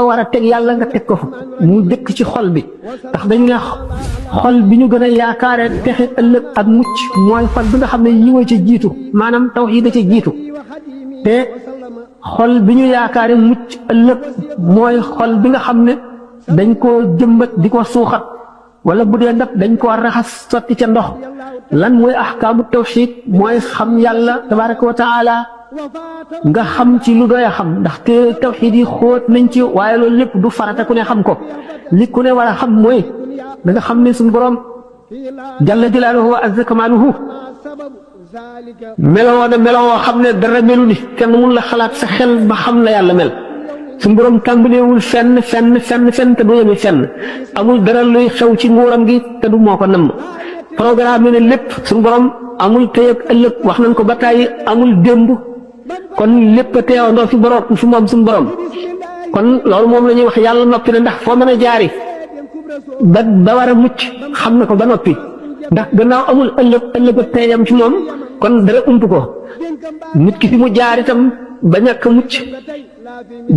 war a teg yàlla nga teg ko fa mu dëkk ci xol bi ndax dañu ne xol bi ñu gën a yaakaare texe ëllëg ak mucc mooy xol bi nga xam ne yiwa ca jiitu maanaam tawhiid ca jiitu te xol bi ñu yaakaare mucc ëllëg mooy xol bi nga xam ne dañ koo jëmbat di ko suuxat wala bu dee ndab dañ koo raxas sotti ca ndox lan mooy ahkaamu tawhiid mooy xam yàlla tabaaraka wa taala nga xam ci lu doy a xam ndax te tawxiid yi xóot nañ ci waaye loolu lépp du farata ku ne xam ko li ku ne war a xam mooy da nga xam ne suñu borom jalla jalaaluhu wa azza kamaaluhu meloo na meloo xam ne dara melu ni kenn mun la xalaat sa xel ba xam la yàlla mel suñu borom tàmbaleewul fenn te du yemi fenn amul dara luy xew ci nguuram gi te du moo ko namm programme ne lépp suñu borom amul tey ak ëllëg wax nañ ko ba tàyyi amul démb kon lépp a teewandoo fi borom fi moom suñu borom kon loolu moom la ñuy wax yàlla noppi na ndax foo mën a jaari ba war a mucc xam na ko ba noppi ndax gannaaw amul ëllëg ak teyam ci moom kon dara ump ko nit ki fi mu jaar itam ba ñàkk mucc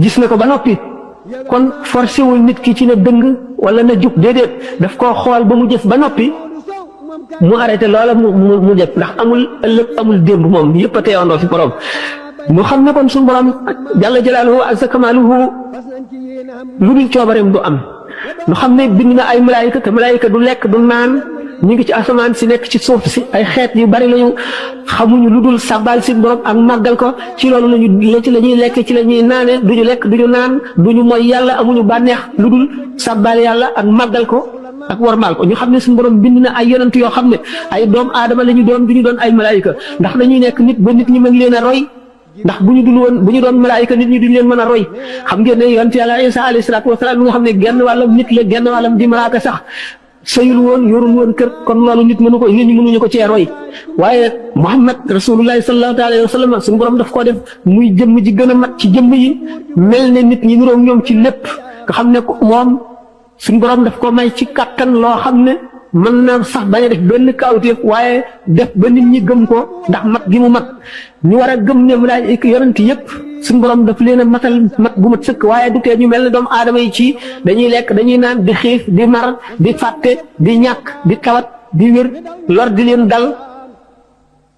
gis na ko ba noppi kon forcé wul nit ki ci na dëng wala na jub déedéet daf koo xool ba mu jëf ba noppi mu arrêté loola mu jëf ndax amul ëllëg amul démb moom yëpp a teewandoo fi borom mu xam ne kon suñu borom jalla jalaaluhu azza kamaaluhu lu dul coobareem du am nu xam ne bind na ay malaayika te malaayika du lekk du naan ñu ngi ci asamaan si nekk ci suuf si ay xeet yu bari lañu xamuñu lu dul sabbal si borom ak màggal ko ci loolu ci la ñuy lekk ci la ñuy naane duñu lekk duñu naan duñu mooy yàlla amuñu bànneex lu dul sabbal yàlla ak màggal ko ak warmaal ko ñu xam ne suñu borom bind na ay yonent yoo xam ne ay doom aadama la ñu doon du ñu doon ay malaayika ndax dañuy nekk nit ba nit ñi mën leen a roy ndax bu ñu doon malaayika nit ñi duñ leen mën a roy xam ngeen ne yonent yàlla Isa alayhi salaatu wasalaam mi nga xam ne genn wàllam nit la genn wàllam di malaaka sax sëyul woon yorul woon kër kon loolu nit ñi mënuñu ko cee roy waaye Muhammad rasulullahi sallallahu alayhi wa sallam suñu borom daf koo def muy jëmm ji gën a mat ci jëmm yi mel ne nit ñi niroog ñoom ci lépp nga xam ne moom suñu borom daf ko may ci kattan loo xam ne mën na sax bañ a def benn kawteef waaye def ba nit ñi gëm ko ndax mat gi mu mat ñu war a gëm ne malaayika yonent yëpp suñu borom daf leen a matal mat bu mat sëkk waaye du tee ñu mel ne doomu aadama yi ci dañuy lekk dañuy naan di xiif di mar di fàtte di ñàkk di tawat di wér lor di leen dal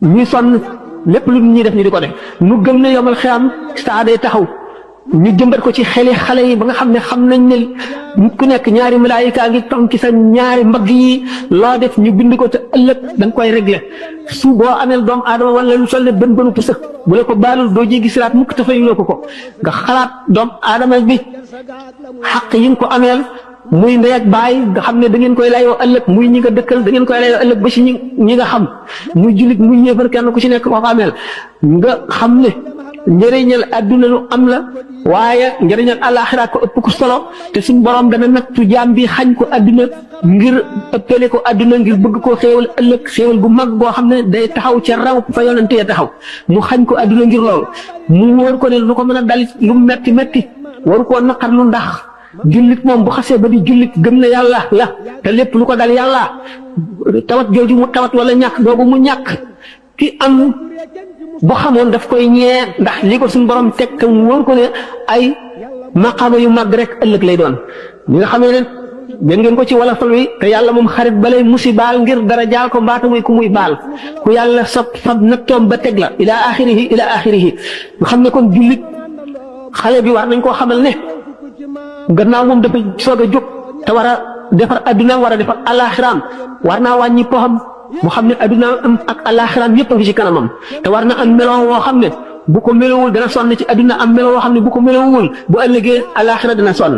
ñuy sonn lépp lu ñuy def ñu di ko def nu gëm ne yomal xiyam saa day taxaw ñu jëmbat ko ci xeli xale yi ba nga xam ne xam nañ ne nit ku nekk ñaari malaayika ngi tom ci sa ñaari mbagg yi loo def ñu bind ko te ëllëg da nga koy régler su boo amee doomu aadama wala lu sol ne bënu pusa bu la ko baalul doo jéggi siraat mukk te fayuloo ko nga xalaat doomu aadama bi xaq yi nga ko ameel muy ndey ak baay nga xam ne da ngeen koy layoo ëllëg muy ñi nga dëkkal da ngeen koy layoo ëllëg ba ci ñi nga xam muy jullit muy ñéefar kenn ku ci nekk koo ko ameel nga xam ne njëriñal adduna lu am la waaye njëriñal àllaaxira ko ëpp ko solo te suñu borom dana nattu jaam bi xañ ko adduna ngir ëppale ko adduna ngir bëgg koo xéewal ëllëg xéewal gu mag goo xam ne day taxaw ca raw fa yonante ya taxaw mu xañ ko adduna ngir loolu mu wóor ko ne lu ko mën a dalit lu metti waru koo naqar lu ndax jullit moom bu xasee ba di jullit gëm na yàlla la te lépp lu ko dal yàlla tawat jooju mu tawat wala ñàkk googu mu ñàkk ki am bu xamoon daf koy ñee ndax li ko suñu borom teg te mu wóor ko ne ay maqaama yu mag rek ëllëg lay doon ñi nga xamee ne dégg ngeen ko ci wala fal wi te yàlla moom xarit balay musibaal ngir dara jaal ko mbaata muy ku muy baal ku yàlla fab nattoom ba teg la ila axirihi nga xam ne kon jullit xale bi war nañ koo xamal ne gannaaw moom dafa soog a jóg te war a defar adduna war a defar alaxiraam war naa wàññi poxam mu xam ne adduna am ak alaxiraam yëpp a ngi ci kanamam te war na am meloo woo xam ne bu ko melowul dana sonn ci adduna am meloo woo xam ne bu ko melowul bu ëllëgee alaxira dana sonn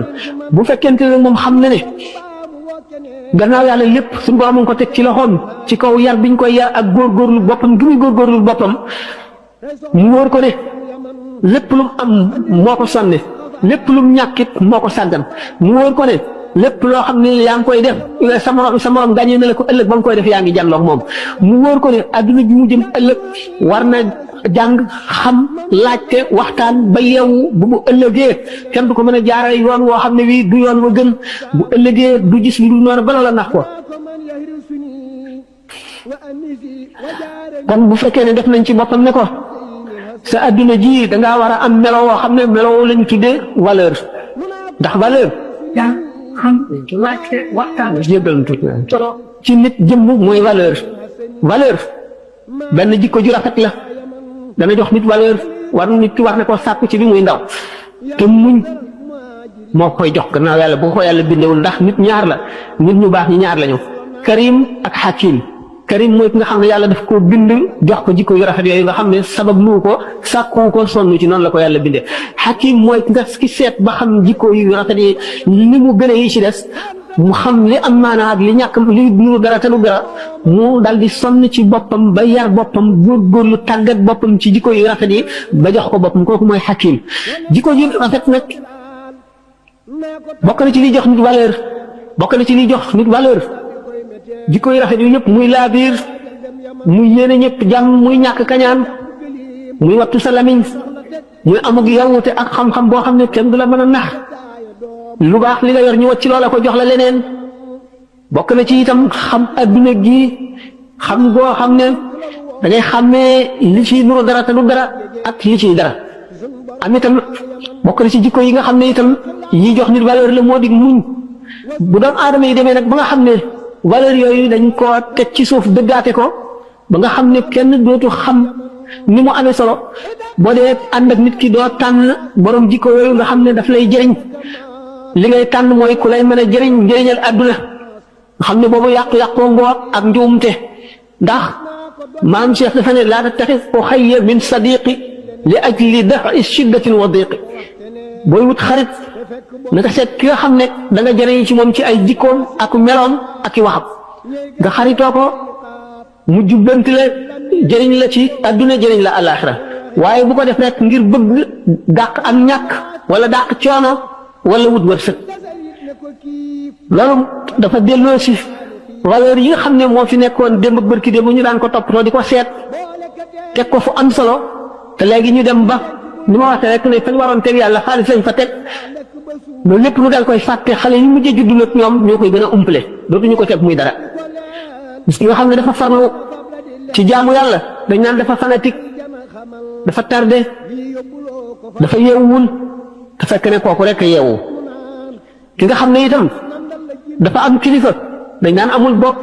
bu fekkente ne moom xam na ne gannaaw yàlla lépp suñu borom mu ngi ko teg ci loxoom ci kaw yar biñ koy yar ak góorgóorlu boppam gi muy góorgóorlu boppam mu wóor ko ne lépp lu mu am moo ko sonne lépp lu mu ñàkkit moo ko sàggan mu wóor ko ne lépp loo xam ne yaa ngi koy def sa morom gàññee na la ko ëllëg ba nga koy def yaa ngi jànloog moom mu wóor ko ne adduna bi mu jëm ëllëg war na jàng xam laajte waxtaan ba yeewu bu mu ëllëgee kenn du ko mën a jaarale yoon woo xam ne wii du yoon wa gën bu ëllëgee du gis lu dul noonu bala la nax ko kon bu fekkee ne def nañ ci boppam ne ko sa adduna ji dangaa war a am melo woo xam ne melo lañu tuddee valeur ndax valeur ci nit jëmm mooy valeur benn jikko ju rafet la dana jox nit valeur nit ki war na ko sàkku ci bi muy ndaw te muñ moo koy jox gannaaw yàlla bu ko yàlla bindewul ndax nit ñaar la nit ñu baax ñi ñaar lañu karim ak hakim karim mooy ki nga xam ne yàlla daf koo bind jox ko jikko yu rafet yooyu nga xam ne sabab lu ko sàkku ko sonn ci noonu la ko yàlla bindee hakim mooy ki seet ba xam jikko yu rafet yi li mu gën a yi ci des mu xam li am maanaa ak li ñàkk li nuru dara te du dara mu dal di sonn ci boppam ba yar boppam góorgóorlu tàggat boppam ci jikko yu rafet yi ba jox ko boppam kooku mooy hakim jikko yu rafet nag bokk na ci liy jox nit valeur jikko yu rafet yu ñëpp muy laabiir muy yéene ñëpp jàmm muy ñàkk kañaan muy wattu sa lamiñ muy amug yawute ak xam-xam boo xam ne kenn du la mën a nax lu baax li nga yor ñu wacc loola ko jox la leneen bokk na ci itam xam adduna gi xam goo xam ne da ngay xàmmee li ci nuru dara te du dara ak li ciy dara am itam bokk na ci jikko yi nga xam ne itam yi jox nit valeur la moo di muñ bu doom aadama yi demee nag ba nga xam ne valeur yooyu dañ koo teg ci suuf dëggaate ko ba nga xam ne kenn dootu xam ni mu amee solo boo dee ànd ak nit ki doo tànn borom jikko yooyu nga xam ne daf lay jëriñ li ngay tànn mooy ku lay mën a jëriñ njëriñal àdduna nga xam ne boobu yàqu-yàqoo ngoor ak njuumte ndax maam Cheikh dafa ne laa tattaxis uxayya min sadiqi li ajli dafi shiddatin wa diqi booy wut xarit naka seet ki nga xam ne da nga jëriñ ci moom ci ay jikkoom ak meloom ak i waxam nga xaritoo ko mu jubbanti la jëriñ la ci àdduna jëriñ la àllaaxira waaye bu ko def rek ngir bëgg dàq am ñàkk wala dàq coono wala wut wërsëg loolu dafa delloo si valeur yi nga xam ne moo fi nekkoon démb ak bërki démb ñu daan ko toppatoo di ko seet teg ko fu am solo te léegi ñu dem ba ni ma waxee rek ne fañ waroon teg yàlla xaalis lañ fa teg loolu lépp lu dal koy fàtte xale yi mujjee juddu nag ñoom ñoo koy gën a umpale dootuñu ko teg muy dara gis nga xam ne dafa farlu ci jaamu yàlla dañ naan dafa fanatique dafa tardé dafa yeewul te fekk ne kooku rek yeewu ki nga xam ne itam dafa am kilifa dañ naan amul bopp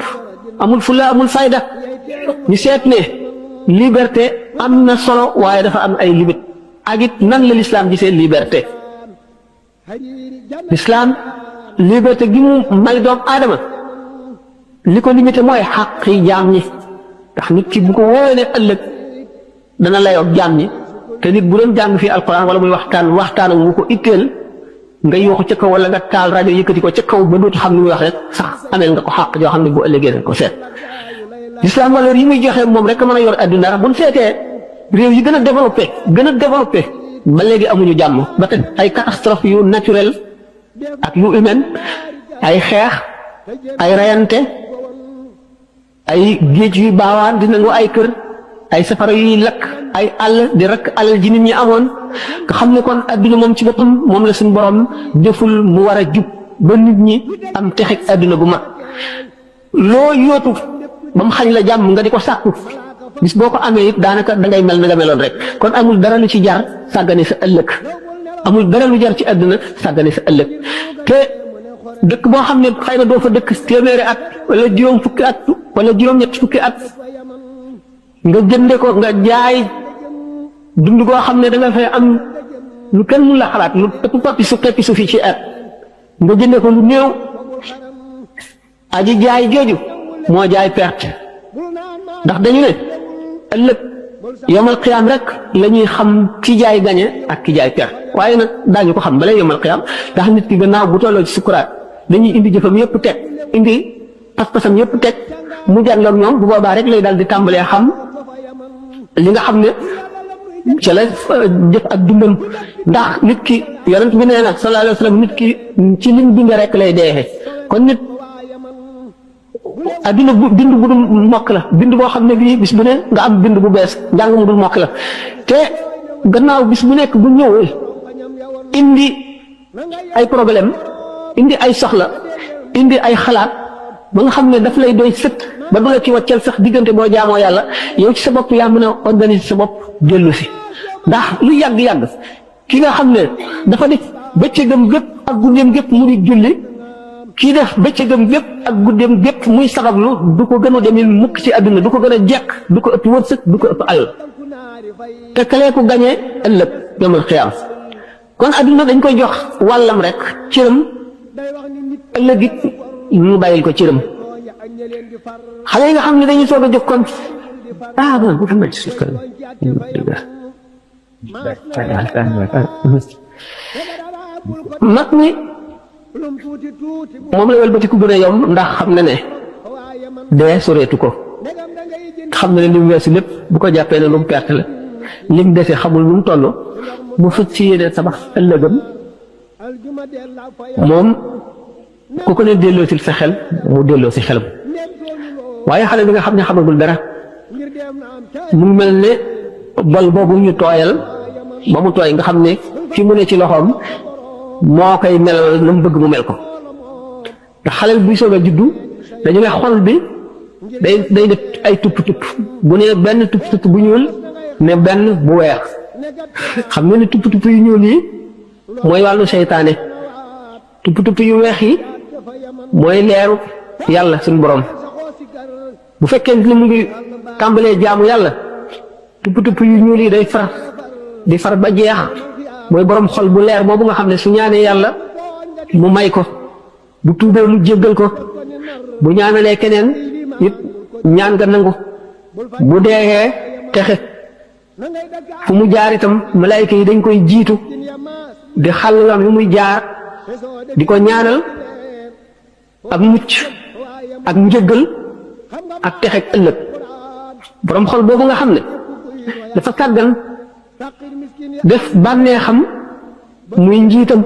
amul fulla amul fayda ñu seet ne liberté am na solo waaye dafa am ay limite ak it nan la l'islam gisee liberté l'islam liberté gi mu may doom aadama li ko limité mooy xaqi jaam ñi ndax nit ki bu ko wóoree ne ëllëg dana layoog jaam ñi te nit bu doon jàng fii alquran wala muy waxtaan wu ko itteel nga yooxu ca kaw wala nga taal rajo yëkkati ko ca kaw ba dootu xam li muy wax rek sax ameel nga ko xàq joo xam ne bu ëllëgee nga ko seet l'islam valeur yi muy joxe moom rek mën a yor adduna bu ñu seetee réew yi gën a développé ba léegi amuñu jàmm ba tey ay catastrophe yu naturel ak yu humaine ay xeex ay rayante ay géej yu baawaan di nangu ay kër ay safara yuy lakk ay àll di rakk alal ji nit ñi amoon nga xam ne kon adduna moom ci boppam moom la suñu borom deful mu war a jub ba nit ñi am texeg adduna bu mag loo yootu ba mu xañ la jàmm nga di ko sàkku bis boo ko amee it daanaka dangay mel na nga meloon rek kon amul dara lu ci jar sàggane sa ëllëg amul dara lu jar ci àdduna sàggane sa ëllëg te dëkk boo xam ne xëy na doo fa dëkk téeméeri at wala juróom fukki at wala juróom-ñett fukki at nga jënde ko nga jaay dund goo xam ne da nga fay am lu kenn mun la xalaat lu ëpp peppi su fi ci at nga jënde ko lu néew aji jaay jooju moo jaay perte ndax dañu ne ëllëg yomal qiyaam rek la ñuy xam ki jaay gañe ak ki jaay perte waaye nag daañu ko xam balay yomal qiyaam ndax nit ki gannaaw bu tolloo ci sukuraat dañuy indi jëfam yëpp teg indi pas-pasam yëpp teg mu jànloog ñoom bu boobaa rek lay daal di tàmbalee xam li nga xam ne ca la jëf ak dundam ndax nit ki yonent bi nee na sallallahu alayhi wa sallam nit ki ci liñ dunde rek lay deexee kon nit adduna bind bu dul mokk la bind boo xam ne bii bis bu ne nga am bind bu bees njàng mu dul mokk la te gannaaw bis bu nekk bu ñëwee indi ay problème indi ay soxla indi ay xalaat ba nga xam ne daf lay doy sët ba du la ci wàccal sax diggante boo jaamoo yàlla yow ci sa bopp yaa mën a organiser sa bopp dellu si ndax lu yàgg-yàgg ki nga xam ne dafa def bëccëgam gépp ak guddeem gépp mu di julli kii def bëccëgam gépp ak guddeem gépp muy sabablu du ko gën a demee mukk ci àdduna du ko gën a jekk du ko ëpp wërsëg du ko ëpp alal te kalee ko gañee ëllëg yomal xiyaam kon àdduna dañ koy jox wàllam rek cëram ëllëg it ñu bàyyil ko cëram xale yi nga xam ne dañuy soog a jóg kon Muhammad mag mi moom la wëlbati ku gën a yomb ndax xam na ne dee soreetu ko xam na ne li mu weesu lépp bu ko jàppee ne lu mu perte la li mu dese xamul nu mu toll bu fëkk ci yéene tabax ëllëgam moom ku ko ne delloosil sa xel mu delloo si xelam waaye xale bi nga xam ne xamagul dara mu ngi mel ne bol boobu ñu tooyal ba mu tooy nga xam ne fi mu ne ci loxoom moo koy melal na mu bëgg mu mel ko te xale bi buy soog a juddu dañu ne xol bi day def ay tupp-tupp bu ne benn tupp-tupp bu ñuul ne benn bu weex xam nga ne tupp-tupp yu ñuul yi mooy wàllu seytaane tupp-tupp yu weex yi mooy leeru yàlla suñu borom bu fekkee ni mu ngi tàmbalee jaamu yàlla tupp-tupp yu ñuul yi day far di far ba jeex mooy borom xol bu leer boobu nga xam ne su ñaanee yàlla mu may ko bu tuubee mu jéggal ko bu ñaanalee keneen it ñaan nga nangu bu deexee texe fu mu jaar itam malaayika yi dañ koy jiitu di xàll yoon wi muy jaar di ko ñaanal ak mucc ak njëggal ak texeg ëllëg borom xol boobu nga xam ne dafa sàggan def bànnee xam muy njiitam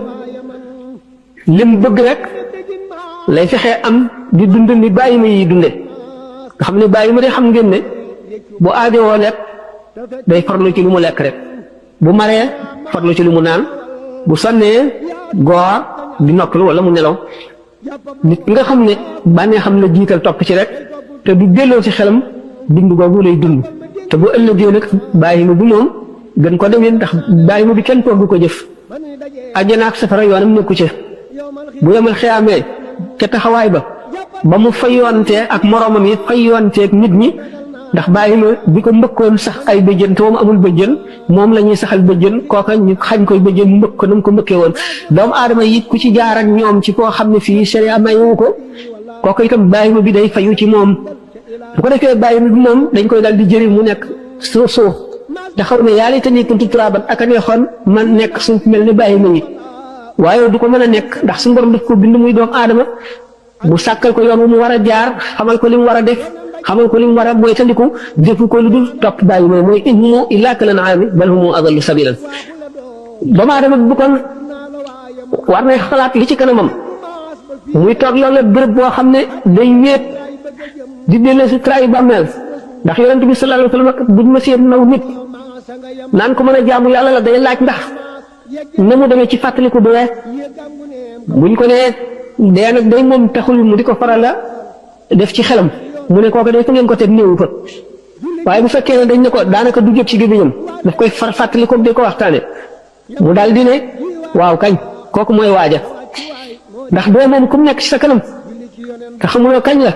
lim bëgg rek lay fexee am di dund ni bàyyi ma yi dunde nga xam ne bàyyi ma day xam ngeen ne bu aajowoo lekk day farlu ci lu mu lekk rek bu maree farlu ci lu mu naan bu sonnee goor di noppalu wala mu nelaw nit nga xam ne bànnee xam la jiital topp ci rek te du delloo ci xelam dund googu lay dund te bu ëllëgee nag bàyyi ma bi moom gën ko demee ndax bàyyi ma bi kenn togg ko jëf àjjana ak safara yoonam nekku ci bu yemal xiyaamee ca taxawaay ba mu fayontee ak moroomam yi fayonteeg nit ñi ndax bàyyi ma bi ko mbëkkoon sax ay bëjjën te moom amul bëjjën moom la ñuy saxal bëjjën kooka ñu xañ koy bëjjën mu mbëkk ko na mu ko mbëkkee woon doomu aadama yi ku ci jaar ak ñoom ci koo xam ne fii sharia mayu ko kooka itam bàyyi ma bi day fayu ci moom bu ko defee bàyyi ma bi moom dañ koy dal di jëri mu nekk soo te xaw ne yàlla itam kuntu turaaban ak a neexoon man nekk suuf mel ni bàyyi ma ñi waaye du ko mën a nekk ndax suñu borom daf ko bind muy doomu aadama mu sàkkal ko yoon wu mu war a jaar xamal ko li mu war a def xamal ko li mu war a moytandiku defu ko lu dul topp bàyyi ma mooy in humu illaa kal an'aami bal hum adallu sabiilan doomu aadama bu kon war nay xalaat li ci kanamam muy toog loolu béréb boo xam ne day wéet di dellu si trahi bàmmeel ndax yonent bi sallallahu alayhi wa sallam buñ ma seen naw nit naan ko mën a jaamu yàlla la day laaj ndax na mu demee ci fàttaliku dee buñ ko nee dee nag day moom taxul mu di ko faral a def ci xelam mu ne kooku day fa ngeen ko teg néewu fa waaye bu fekkee ne dañ ne ko daanaka du jot ci gémmiñam daf koy far fàttaliku di ko waxtaane mu daal di ne waaw kañ kooku mooy waaja ndax dee moom ku mu nekk ci sa kanam te xamuloo kañ la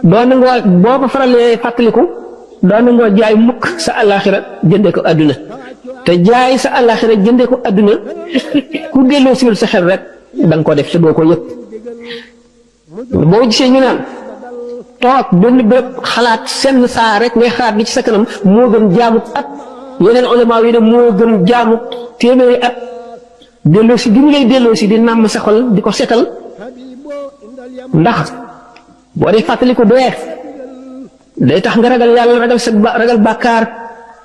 doo nangoo boo ko faralee fàttaliku doo nangoo jaay mukk sa àllaaxira jënde ko àdduna te jaay sa àllaaxira jënde ko àdduna ku delloo siwul sa xel rek da nga ko def te doo ko yëg boo gisee ñu naan toog benn béréb xalaat senn saa rek ngay xalaat li ci sa kanam moo gën jaamu at yeneen ulama yi ne moo gën jaamu téeméeri at delloo si gi mu lay delloo si di nàmm sa xol di ko setal ndax boo dee fàttali ko doyee day tax nga ragal yàlla ragal sa ragal bàkkaar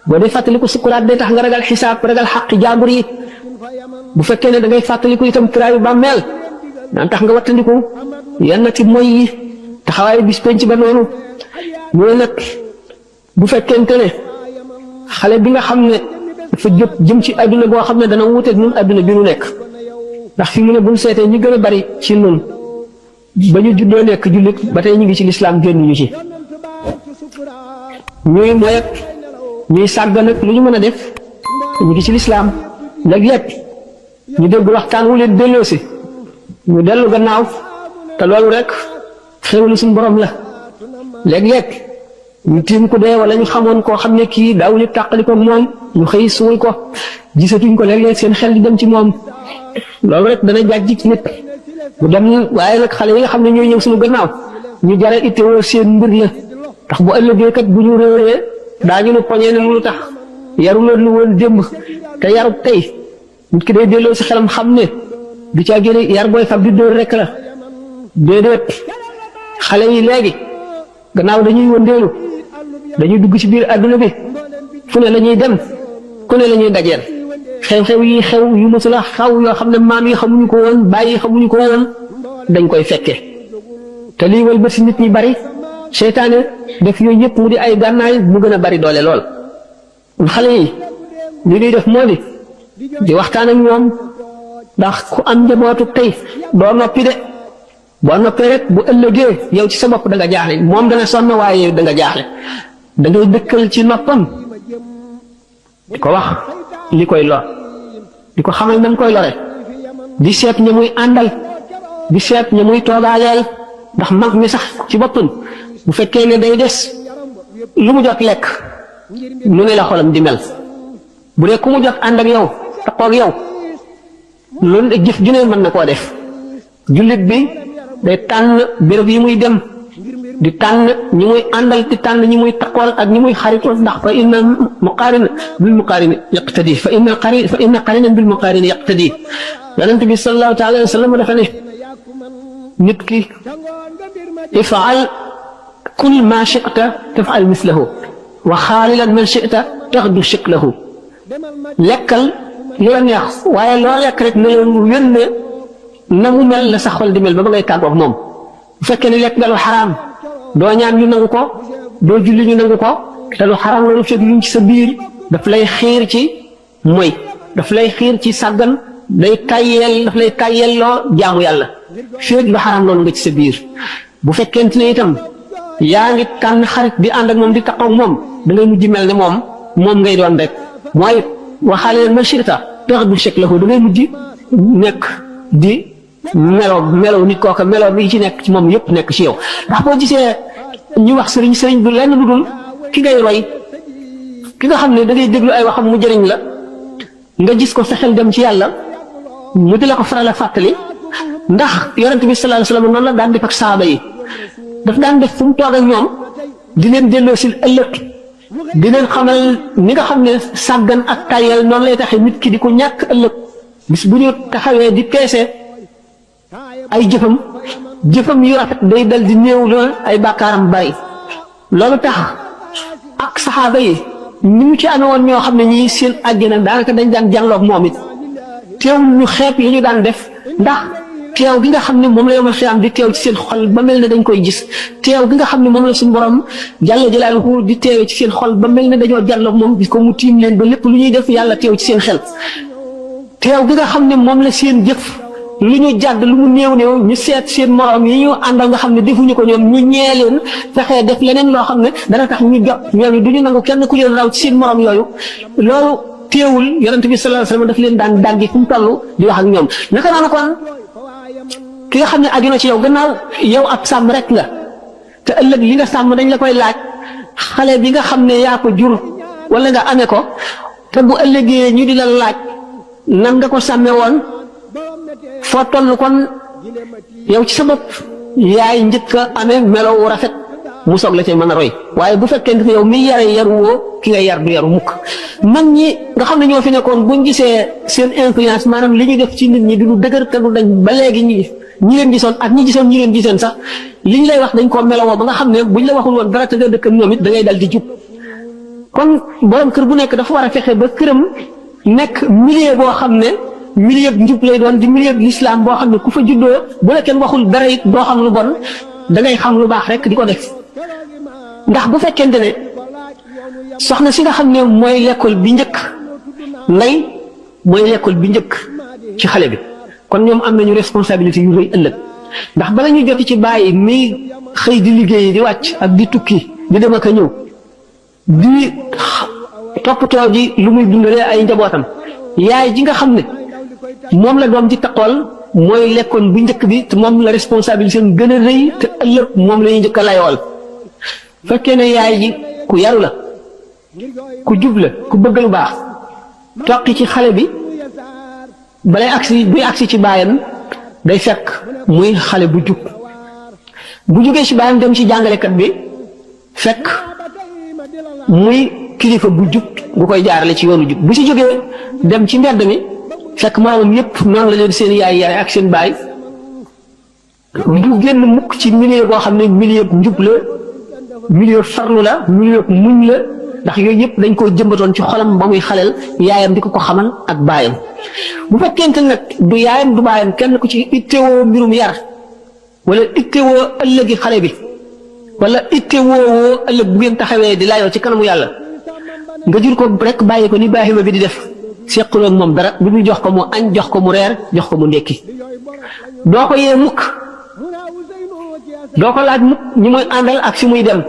boo dee fàttali ko sukkuraat day tax nga ragal xisaab ragal xaqi jàmbur yi bu fekkee ne da ngay fàttaliku itam kiraayu bàmmeel daan tax nga wattandiku yenn ci moy yi taxawaayu bis penc ba noonu ñu ne nag bu fekkente ne xale bi nga xam ne dafa jot jëm ci adduna boo xam ne dana wuuteeg ñun adduna bi nu nekk ndax fi mu ne bu ñu seetee ñu gën a bari ci nun ba ñu juddoo nekk jullit ba tey ñu ngi ci lislaam génn ñu ci ñuy moy ñuy sàggan ak lu ñu mën a def ñu ngi ci lislaam léeg-léeg ñu dégg waxtaan wu leen delloosi ñu dellu gannaaw te loolu rek xéwalu suñu borom la léeg-léeg ñu tiim ko dee wala ñu xamoon koo xam ne kii daawuñu tàqali ko moom ñu xëy suul ko gisatuñ ko léeg-léeg seen xel di dem ci moom loolu rek dana jàjj ci nit bu dem waaye nag xale yi nga xam ne ñooy ñëw suñu gannaaw ñu jare ittewoo seen mbir la tax bu ëllëgee kat bu ñu réeree daañu nu poñee ne lu tax yaru leen lu woon démb te yaru tey nit ki day delloo si xelam xam ne du caa génne yar booy fab di dóor rek la déedéet xale yi léegi gannaaw dañuy wëndeelu dañuy dugg ci biir àdduna bi fu ne la ñuy dem ku ne la ñuy dajeel xew-xew yi xew yu mësula xaw yoo xam ne maam yi xamuñu ko woon bàyyi yi xamuñu ko woon dañ koy fekke te lii wal ba si nit ñi bari seytaane def yooyu yëpp mu di ay gànnaay mu gën a bari doole lool xale yi li ñuy def moo di waxtaan ak ñoom ndax ku am njabootu tey doo noppi de boo noppee rek bu ëllëgee yow ci sa bopp da nga jaaxle moom dana sonn waaye yow da nga jaaxle da ngay dëkkal ci noppam di ko wax li koy lor di ko xamal na koy lore di seet ña muy àndal di seet ña muy toogaaleel ndax mag mi sax ci boppam bu fekkee ne day des lu mu jot lekk lu ne la xolam di mel bu dee ku mu jot ànd ak yow taxaw ak yow loolu jëf ju ne mën na koo def jullit bi day tànn béréb yi muy dem di tànn ñi muy àndal di tànn ñi muy taqool ak ñi muy xaritool ndax fa inna muqaarin bil muqaarin yaqtadi fa inna qarinan bil muqaarin yaqtadi yonent bi sallallahu taala alayhi wa sallam dafa ne nit ki ifaal kul ma chita tafal mislahu wa xaalilan man chita taxdu shiklahu lekkal lu la neex waaye loo lekk rek ne leen wér ne na mu mel la sa xol di mel ba ngay tàggoog moom bu fekkee ne lekk nga lu xaraam doo ñaan ñu nangu ko doo julli ñu nangu ko te lu xaraam loolu fekk luñ ci sa biir daf lay xiir ci moy daf lay xiir ci sàggan daf lay tayyeel loo jaamu yàlla fekk lu xaraam loolu nga ci sa biir bu fekkente ne itam yaa ngi tànn xarit di ànd ak moom di taxaw moom da ngay mujj mel ne moom ngay doon rek mooy waxaale leen man chita tax du chek la ko da ngay mujj nekk di melo nit kooka melo bi ci nekk ci moom yëpp nekk ci yow ndax boo gisee ñu wax sëriñ du lenn lu dul ki ngay roy ki nga xam ne da ngay déglu ay waxam mu jëriñ la nga gis ko sa xel dem ci yàlla mu di la ko faral a fàttali ndax yonent bi sallallahu alayhi wasallam noonu la daan def ak saaba yi daf daan def fu mu toog ak ñoom di leen delloo si ëllëg di leen xamal ni nga xam ne sàggan ak tayel noonu lay taxe nit ki di ko ñàkk ëllëg bis bu ñu taxawee di peese ay jëfam yu rafet day dal di néew lool ay bàkkaaram bari loolu tax ak saxaaba yi ni mu ci amee woon ñoo xam ne ñii seen àjjana daanaka dañ daan jànloog moom it teew ñu xeeb yi ñu daan def ndax teew gi nga xam ne moom la yomal xiyaam di teew ci seen xol ba mel ne dañ koy gis teew gi nga xam ne moom la suñu borom jàlla jalaaluhu di teewee ci seen xol ba mel ne dañoo jàlloog moom gis ko mu tiim leen ba lépp lu ñuy def yàlla teew ci seen xel teew gi nga xam ne moom la seen jëf lu ñu jàdd lu mu néew ñu seet seen morom yi ñu àndal nga xam ne defuñu ko ñoom ñu ñee leen fexee def leneen loo xam ne dana tax ñu jot ñoom du ñu nangu kenn ku leen raw ci seen morom yooyu loolu teewul yonent bi sallallahu alayhi wasallam daf leen daan dàggi fu mu toll di wax ak ñoom naka noonu kon ki nga xam ne aju na ci yow gannaaw yow ab sàmm rek nga te ëllëg li nga sàmm dañ la koy laaj xale bi nga xam ne yaa ko jur wala nga amee ko te bu ëllëgee ñu di la laaj nan nga ko sàmmee woon foo toll kon yow ci sa bopp yaay njëkk a amee melo wu rafet mu soog la cay mën a roy waaye bu fekkee ne yow mi yare yaru woo ki nga yar du yaru mukk mag ñi nga xam ne ñoo fi nekkoon buñ gisee seen influence maanaam li ñu def ci nit ñi du dëgër te du dañ ba léegi ñi leen gisoon ak ñi gisoon ñi leen giseen sax li ñu lay wax dañ koo melowoo ba nga xam ne buñ la waxul woon dara te nga dëkk ñoom it da ngay dal di jub kon borom kër bu nekk dafa war a fexe ba këram nekk milieu boo xam ne milieu njub lay doon di milieu l'islam boo xam ne ku fa juddoo bu la kenn waxul dara it doo xam lu bon da ngay xam lu baax rek di ko def ndax bu fekkente ne soxna si nga xam ne mooy l'école bi njëkk ndey mooy l'école bi njëkk ci xale bi kon ñoom am nañu responsabilité yu rëy ëllëg ndax bala ñu jot ci bàyyi mi xëy di liggéey di wàcc ak di tukki di dem ak a ñëw di toppatoo ji lu muy dundalee ay njabootam yaay ji nga xam ne moom la doom ci taqool mooy lekkoon bu njëkk bi te moom la responsabilité gën a rëy te ëllëg moom la ñuy njëkk a layool fekkee ne yaay ji ku yaru la ku jub la ku bëgg lu baax toqi ci xale bi balay agsi buy agsi ci baayam day fekk muy xale bu jub bu jógee ci baayam dem ci jàngalekat bi fekk muy kilifa bu jub bu koy jaarale ci yoonu jub bu ci jógee dem ci mbedd mi fekk maamam yépp noonu la leen seen yaay yare ak seen baay du génn mukk ci milieu boo xam ne milieu njub la milieu farlu la milieu muñ la ndax yooyu yëpp dañ koo jëmbatoon ci xolam ba muy xaleel yaayam di ko xamal ak baayam bu fekkente nag du yaayam du baayam kenn ku ci ittewoo mbirum yar wala ittewoo ëllëgi xale bi wala ittewoo ëllëg bu ngeen taxawee di laayoo ci kanamu yàlla nga jur ko rek bàyyi ko ni Ibrahima bi di def seqaloo ak moom dara lu muy jox ko mu añ jox ko mu reer jox ko mu ndékki doo ko yee mukk doo ko laaj mukk ñi muy àndal ak fi muy dem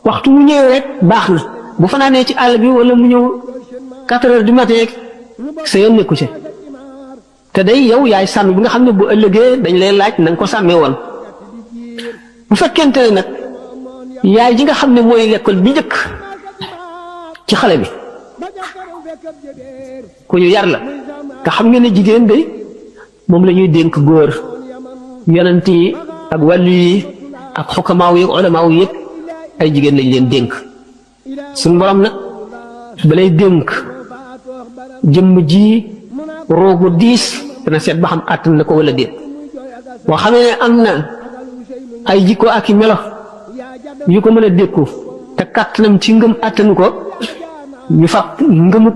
waxtu mu ñëwee rek baax na bu fanaanee ci àll bi wala mu ñëw 4 heures du matin sa yoon nekku ci te day yow yaay sàmm bi nga xam ne bu ëllëgee dañ lay laaj na nga ko sàmmee woon bu fekkente ne nag yaay ji nga xam ne mooy l'école bi njëkk ci xale bi ku ñu yar la nga xam ngeen ne jigéen day moom la ñuy dénk góor yonent yi ak wàllu yi ak xukamaaw yi ak ulamaaw yi yëpp ay jigéen lañ leen dénk suñu borom nag balay dénk jëmm ji roogu diis dana seet ba xam àttan na ko wala déet boo xamee ne am na ay jikko ak i melo yu ko mën a dékku te kàttanam ci ngëm àttanu ko ñu fab ngëmut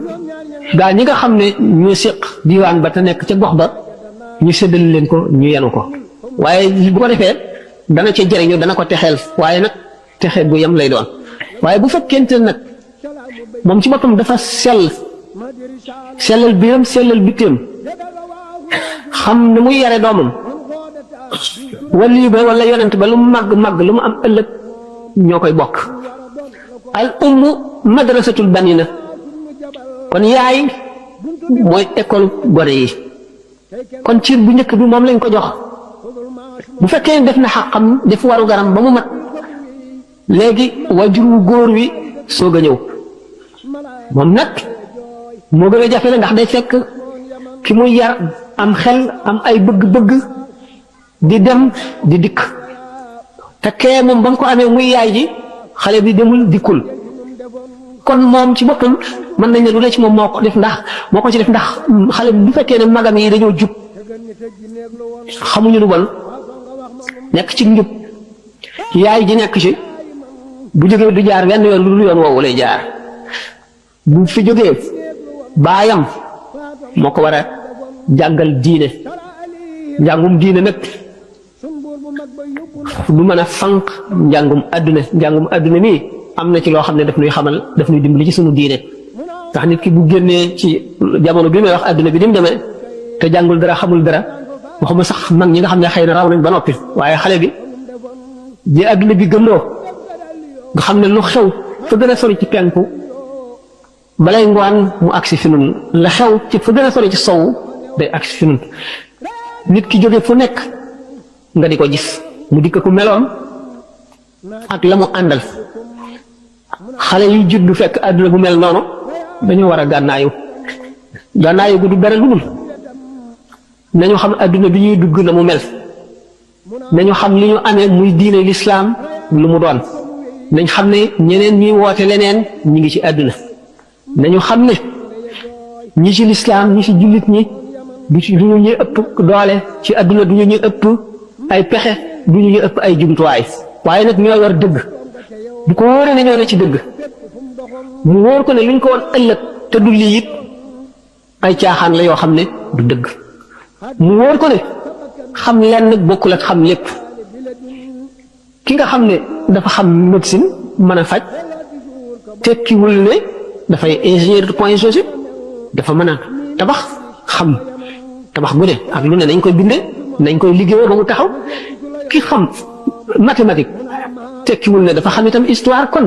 gaa ñi nga xam ne ñoo séq diwaan ba te nekk ca gox ba ñu séddal leen ko ñu yenu ko waaye bu ko defee dana ca jëriñu dana ko texeel waaye nag texe gu yem lay doon waaye bu fekkente nag moom ci boppam dafa sellal biiram sellal bitteem xam ne muy yare doomam wali ba wala yonent ba lu mu màgg lu mu am ëllëg ñoo koy bokk al ummu madrasatul banina kon yaay mooy école gone yi kon ciir bu njëkk bi moom lañ ko jox bu fekkee def na xàqam def waru garam ba mu mat léegi wajur wu góor wi soog a ñëw moom nag moo gën a jafe la ndax day fekk ki muy yar am xel am ay bëgg-bëgg di dem di dikk te kee moom ba mu ko amee muy yaay ji xale bi demul dikkul kon moom ci boppam mën nañ ne lu ne ci moom moo ko ci def ndax xale bi bu fekkee ne magam yi dañoo jub xamuñu lu bon nekk ci njub yaay ji nekk ci bu jógee du jaar wenn yoon lu dul yoon woowu lay jaar bu fi jógee baayam moo ko war a jàngal diine njàngum diine nag du mën a fanq njàngum adduna mii am na ci loo xam ne daf nuy dimbali ci sunu diine ndax nit ki bu génnee ci jamono bi may wax adduna bi ni mu demee te jàngul dara xamul dara waxuma sax mag ñi nga xam ne xëy na raw nañ ba noppi waaye xale bi adduna bi gëmloo nga xam ne lu xew fa gën a sori ci penku balay ngoon mu agsi fi nun la xew ci fa gën a sori ci sow day agsi fi nun nit ki jóge fu nekk nga di ko gis mu dikk ku meloom ak la mu àndal xale yu juddu fekk àdduna bu mel noonu dañoo war a gànnaayu gu du dara lu dul nañu xam àdduna bi ñuy dugg na mu mel nañu xam li ñu amee muy diine lislaam lu mu doon nañ xam ne ñeneen ñuy woote leneen ñi ngi ci àdduna nañu xam ne ñi ci lislaam ñi ci jullit ñi du ñu ñuy ëpp doole ci àdduna du ñu ñuy ëpp ay pexe du ñu ñuy ëpp ay jumtuwaay waaye nag ñoo yor dëgg bu ko wóoree ne ñoo ne ci dëgg mu wóor ko ne luñ ko woon ëllëg te du lii it ay caaxaan la yoo xam ne du dëgg mu wóor ko ne xam lenn bokkul ak xam lépp ki nga xam ne dafa xam médecine mën a faj tekkiwul ne dafay ingénieur de point G dafa mën a tabax xam tabax gu ne ak lu ne nañ koy bindee nañ koy liggéeyoo ba mu taxaw ki xam mathématique tekkiwul ne dafa xam itam histoire kon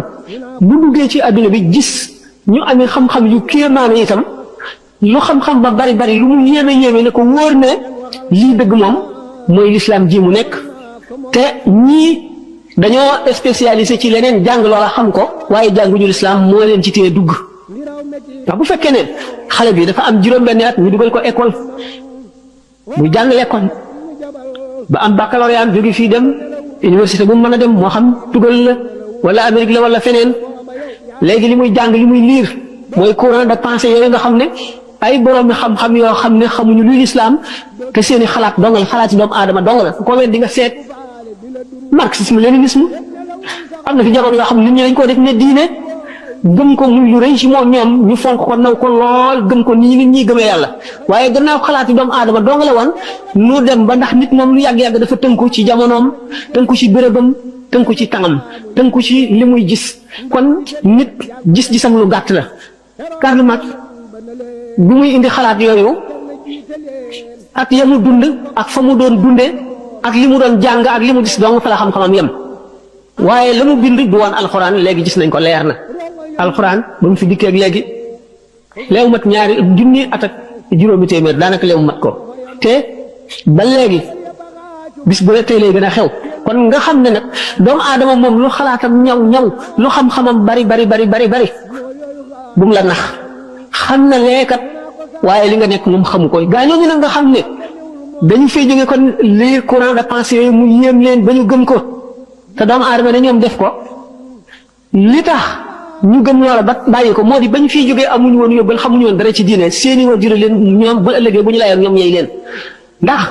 bu duggee ci àdduna bi gis ñu amee xam-xam yu kéemaane itam lu xam-xam ba bari bari lu mu yéeme yéeme ne ko wóor ne lii dëgg moom mooy lislaam ji mu nekk te ñii dañoo spécialisé ci leneen jàng loola xam ko waaye jànguñu lislaam moo leen ci téye dugg ndax bu fekkee ne xale bi dafa am juróom-benni at ñu dugal ko école bu jàng l'école ba am baccalauréat jóge fii dem université bu mu mën a dem moo xam tugal la wala Amérique la wala feneen léegi li muy jàng li muy liir mooy courant de pensée yooyu nga xam ne ay borom xam-xam yoo xam ne xamuñu luy lislaam te seeni xalaat dongal xalaat ci doomu aadama dong la ko wen di nga seet marxisme léninisme am na fi jamono yoo xam ne nit ñi dañ koo def ne diine gëm ko muy lu rëy ci moom ñoom ñu fonk ko naw ko lool gëm ko nii nit ñi gëmee yàlla waaye gannaaw xalaat yi doomu aadama dong la woon nu dem ba ndax nit moom lu yàgg-yàgg dafa tënku ci jamonoom tënku ci bérébam tënku ci tàngam tënku ci li muy gis kon nit gis-gisam lu gàtt la Karl Marx bi muy indi xalaat yooyu ak ya mu dund ak fa mu doon dunde ak li mu doon jàng ak li mu gis dong fa la xam-xamam yem waaye la mu bind du woon alxuraan léegi gis nañ ko leer na alxuraan ba mu fi dikkee ak léegi leewu mat ñaari junni at ak juróomi téeméer daanaka leewu mat ko te ba léegi bis bu ne tey lay gën a xew kon nga xam ne nag doomu aadama moom lu xalaatam ñaw ñaw lu xam-xamam bari bu mu la nax xam na leekat waaye li nga nekk moom xamu koy gaa ñooñu nag nga xam ne dañu fay jóge kon lii courant de pensée yooyu mu yéem leen ba ñu gëm ko te doomu aadama ne ñoom def ko li tax ñu gëm loola ba bàyyi ko moo di ba ñu fiy jógee amuñu woon yóbbal xamuñu woon dara ci diine seeni waajur leen ñoom bu ëllëgee bu ñu layoon ñoom ñey leen ndax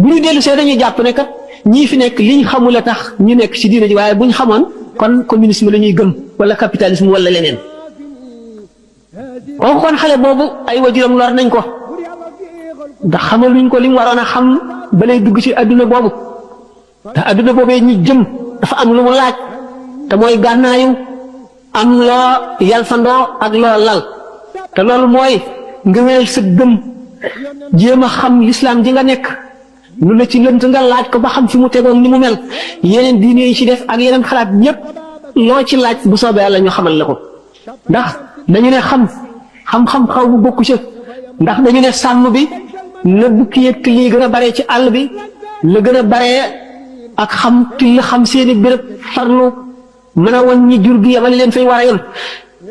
bu ñu dellu see dañuy jàpp ne kat ñii fi nekk liñ xamul a tax ñu nekk ci diine ji waaye bu ñu xamoon kon communisme la ñuy gëm wala capitalisme wala leneen kooku kon xale boobu ay waajuram lor nañ ko ndax xamaluñ ko li mu waroon a xam ba lay dugg ci adduna boobu te adduna boobee ñi jëm dafa am lu mu laaj te mooy gànnaayu am loo yalfandoo ak loo lal te loolu mooy nga wéyal sa gëm jéem a xam lislaam ji nga nekk lu la ci lënt nga laaj ko ba xam fi mu tegoon ni mu mel yeneen diine yi ci def ak yeneen xalaat ñëpp loo ci laaj bu soobee yàlla ñu xamal la ko ndax dañu ne xam-xam xaw bu bokku ci ndax dañu ne sàmm bi la bukki yëg lii gën a bare ci àll bi la gën a bare ak xam till xam seeni béréb farlu mën a woon ñi jur gi yamal leen fay war a yem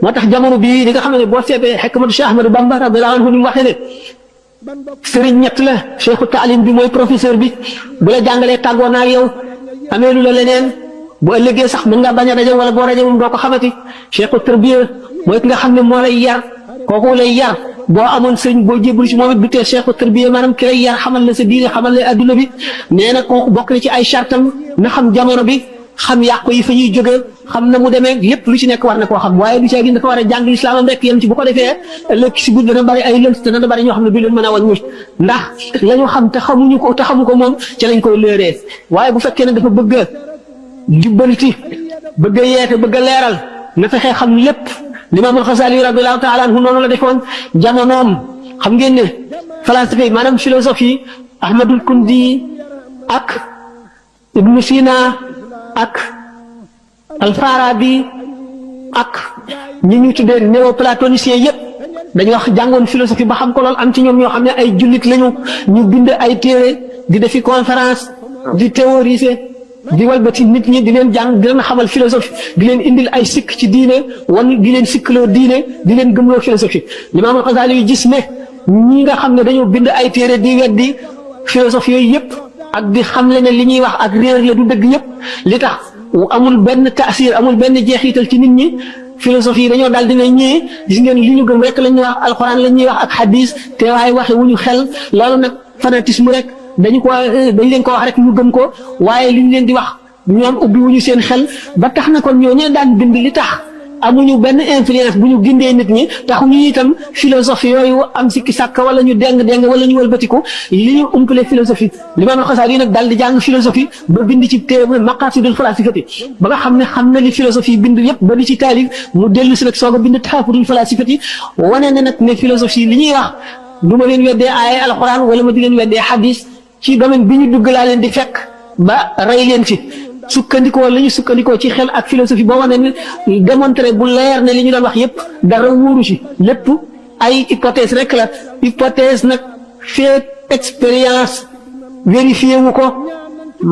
moo tax jamono bii li nga xam ne boo seetee xekmatu Cheikh Ahmadou Bamba radiyallahu anhu ni mu waxee ne sëriñ ñett la cheikhu taalim bi mooy professeur bi bu la jàngalee tàggoo naa ak yow amee lu la leneen bu ëllëgee sax mën nga bañ a daje wala boo rajo moom doo ko xamati cheikhu tarbiya mooy ki nga xam ne moo lay yar kooku lay yar boo amoon sëriñ boo jébbalu ci moom it du tee cheikhu tarbiya maanaam ki lay yar xamal la sa diine xamal la adduna bi nee na kooku bokk na ci ay chartam na xam jamono bi xam yàqu yi fa ñuy jógee xam na mu demee lépp lu ci nekk war na koo xam waaye lu ci gën dafa war a jàng lislaamam rek yem ci bu ko defee ëllëg si guddi dana bari ay lënt te dana bari ñoo xam ne du leen mën a wàññi ndax la ñu xam te xamuñu ko te xamu ko moom ci lañ koy léeree waaye bu fekkee ne dafa bëgg a jubbanti bëgg a yeete bëgg a leeral na fexee xam lépp Limaamul Xasaali radiyallaahu taala anhu noonu la defoon jamonoom xam ngeen ne falasifa yi maanaam philosophie Ahmadul Kundi ak Ibnu Sina ak Alfarabi ak ñi ñu tuddee néoplatoniciens yëpp dañu wax jàngoon philosophie ba xam ko lool am ci ñoom ñoo xam ne ay jullit lañu ñu bind ay téere di defi conférence di théoriser di walbati nit ñi di leen jàng di leen xamal philosophie di leen indil ay sikk ci diine wan di leen sikkloo diine di leen gëmloo philosophie Limaamul Xasaali yu gis ne ñi nga xam ne dañoo bind ay téere di weddi philosophie yooyu yëpp ak di xamle ne li ñuy wax ak réer la du dëgg yëpp li tax amul benn taasir amul benn jeexital ci nit ñi philosophie yi dañoo daal dina ñëwee gis ngeen li ñu gëm rek la ñuy wax alxuraan la ñuy wax ak hadis te waaye waxe wu ñu xel loolu nag fanatisme rek dañ leen ko wax rek ñu gëm ko waaye li ñu leen di wax ñoom ubbi wu ñu seen xel ba tax na kon ñoo ñee daan bind li tax amuñu benn influence bu ñu gindee nit ñi taxuñu itam philosophie yooyu am sikki sàkk wala ñu deng wala ñu wëlbatiku li ñu umpale philosophie Limaamul Xasaali yi nag daal di jàng philosophie ba bind ci téere maqaasidul falaasifati ba nga xam ne xam na li philosophie bind yëpp ba di ci taalif mu dellu si nag soog a bind taxafutul falaasifati wane ne nag ne philosophie li ñuy wax du ma leen weddee aaya alxuraan wala ma di leen weddee hadis ci domaine bi ñu dugg laa leen di fekk ba rey leen fi sukkandikoo la ñu sukkandikoo ci xel ak philosophie boo wane ne démontré bu leer ne li ñu doon wax yépp dara wóoru ci lépp ay hypothèse rek la hypothèse nag fait expérience vérifié wu ko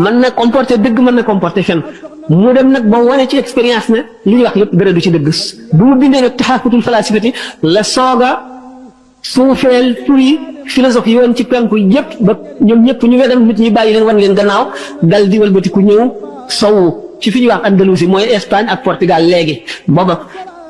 mën na comporter dëgg mën na comporter fen mu dem nag ba wane ci expérience ne li ñuy wax yëpp dara du ci dëgg bu mu bindee nag taxakutul falasifati la sooga suufeel turi philosophie yoon ci penku yëpp ba ñoom ñëpp ñu wedam nit ñi bàyyi leen wan leen gannaaw dal di wëlbati ku ñëw sowu ci fi ñuy wax Andalousie mooy Espagne ak Portugal léegi booba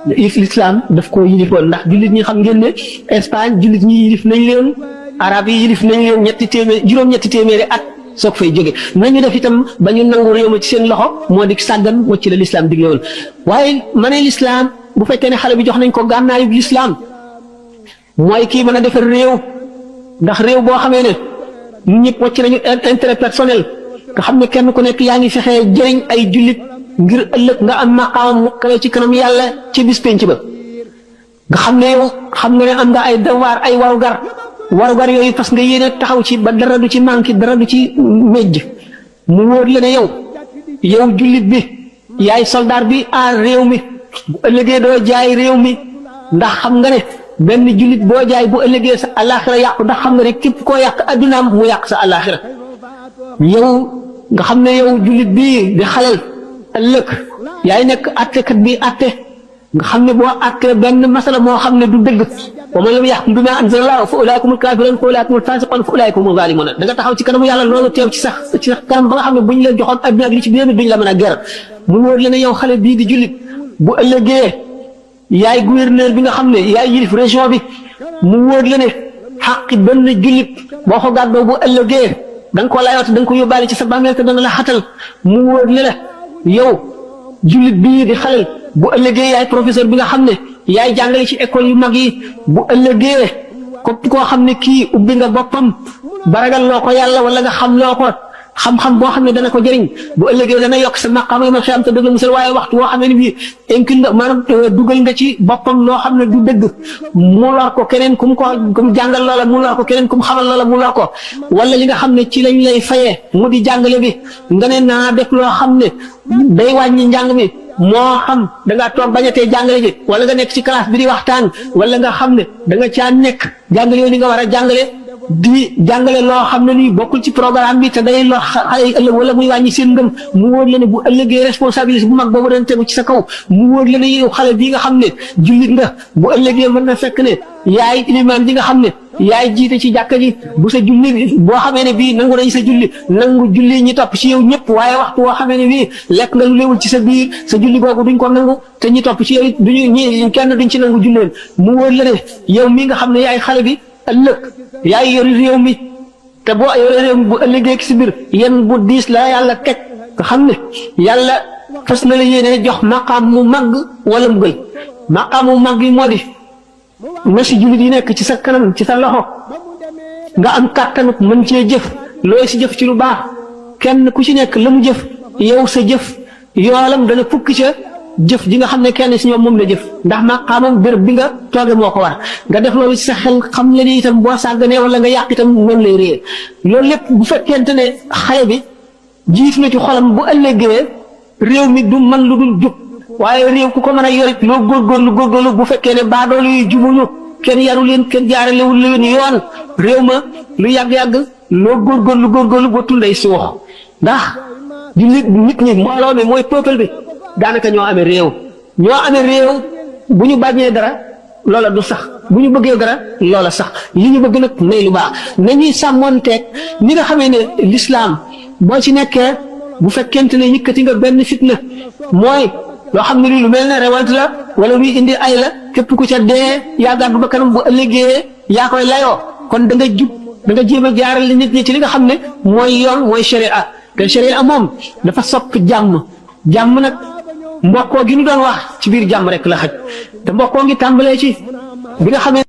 l'islam daf ko yilifoon ndax jullit ñi xam ngeen ne Espagne jullit ñi yilif nañ leen arab yi yilif nañ leen juróom-ñetti téeméeri at soog fay jóge nañu def itam ba ñu nangu réew ma ci seen loxo moo di sàggan wacc la l'islam digle woon waaye ma ne l'islam bu fekkee ne xale bi jox nañ ko gànnaayu l'islam mooy kii mën a defar réew ndax réew boo xamee ne ñun ñëpp wacc nañu intérêt personnel nga xam ne kenn ku nekk yaa ngi fexee jëriñ ay jullit ngir ëllëg nga am maqaam mu kawe ci kanam yàlla ci bis penc ba nga xam ne yow xam nga ne am nga ay devoir ay warugar yooyu parce que yéene taxaw ci ba dara du ci manqué dara du ci mejj mu wóor la ne yow jullit bi yaay soldat bi aar réew mi bu ëllëgee doo jaay réew mi ndax xam nga ne benn jullit boo jaay bu ëllëgee sa àllaaxira yàqu ndax xam nga ne képp koo yàq addunaam mu yàq sa àllaaxira yow nga xam ne yow jullit bii di xalal ëllëg yaay nekk attekat bi atte nga xam ne boo attee benn masala moo xam ne du dëgg wa man lam yaxkum bimaa anzalallaahu fa ulaaika humul kaafiruun fa ulaaika humul faasiquun fa ulaaika humuz zaalimuun da nga taxaw ci kanamu yàlla loolu teew ci sax kanam ba nga xam ne buñ la joxoon adduna ak li ci biir duñ la mën a ger mu wóor la ne yow xale bii di jullit bu ëllëgee yaay gouverneur bi nga xam ne yaay yilif région bi mu wóor la ne xaqi benn jullit boo ko gàddoo bu ëllëgee da nga ko layoot da nga ko yóbbaale ci sa bàmmeel te dana la xatal mu wóor la yow jullit bii di xalel bu ëllëgee yaay professeur bi nga xam ne yaay jàngale ci école yu mag yi bu ëllëgee képp koo xam ne kii ubbi nga boppam baragal loo ko yàlla wala nga xam loo ko xam-xam boo xam ne dana ko jëriñ bu ëllëgee dana yokk sa maqaama yi ma xam te dëgg musal waaye waxtu woo xam ne bii incul nga maanaam dugal nga ci boppam loo xam ne du dëgg mu lor ko keneen kum jàngal loola mu lor ko keneen kum xamal loola mu lor ko wala li nga xam ne ci lañ lay fayee mu di jàngale bi nga ne naa def loo xam ne day wàññi njàng mi moo xam da ngaa toog bañatee jàngale ji wala nga nekk ci classe bi di waxtaan wala nga xam ne da nga caa nekk jàngale yow li nga war a jàngale di jàngale loo xam ne nii bokkul ci programme bi te day lor xale yi ëllëg wala muy wàññi seen ngëm mu wóor la ne bu ëllëgee responsabilité bu mag boobu dañ tegu ci sa kaw mu wóor la ne yow xale bii nga xam ne jullit nga bu ëllëgee mën na fekk ne yaay ilimaan bi nga xam ne yaay jiite ci jàkka ji bu sa julli boo xamee ne bii nangu nañ sa julli ñi topp ci yow ñëpp waaye waxtu boo xamee ne bii lekk nga lu léewul ci sa biir sa julli googu duñ ko nangu te ñi topp ci yow it duñu ñi kenn duñ ci nangu julleen mu wóor la ne yow mii nga xam ne yaay xale bi ëllëg yaay yori réew mi te boo yore réew mi bu ëllëgee ci biir yéen bu diis la yàlla teg nga xam ne yàlla fas na la yéene jox maqaam mu màgg wala mu gël maqaam mu màgg yi moo di na si jullit yi nekk ci sa kanam ci sa loxo nga am kàttanu mën cee jëf looy si jëf ci lu baax kenn ku ci nekk la mu jëf yow sa jëf yoolam dana fukk ca jëf ji nga xam ne kenn si ñoom moom la jëf ndax maqaamam béréb bi nga tooge moo ko war nga def loolu ci sa xel xam le ni itam boo sàgganee wala nga yàq itam noonu lay réer loolu lépp bu fekkente ne xale bi jiit na ci xolam bu ëllëgee réew mi du man lu dul jub waaye réew ku ko mën a yorit loo góorgóorlu bu fekkee ne baadoolu yi jubuñu kenn yaru leen kenn jaaralewul leen yoon réew ma lu yàgg-yàgg loo góorgóorlu ba tunday suux ndax di nit ñi mbooloo mi mooy peuple bi daanaka ñoo amee réew bu ñu bañee dara loola du sax bu ñu bëggee dara loola sax li ñu bëgg nag nay lu baax nañuy sàmmoonteeg ni nga xamee ne l'islam boo ci nekkee bu fekkente ne yëkkati nga benn fitna mooy loo xam ne lii lu mel ne révolte la wala luy indi ay la képp ku ca dee yaa gàddu ba kanam bu ëllëgee yaa koy layoo kon da nga jub da nga jéem a jaarale nit ñi ci li nga xam ne mooy yoon mooy sharia te sharia moom dafa sopp jàmm nag mbokkoo gi ñu doon wax ci biir jàmm rek la xaj te mbokkoo ngi tàmbalee ci bi nga xamee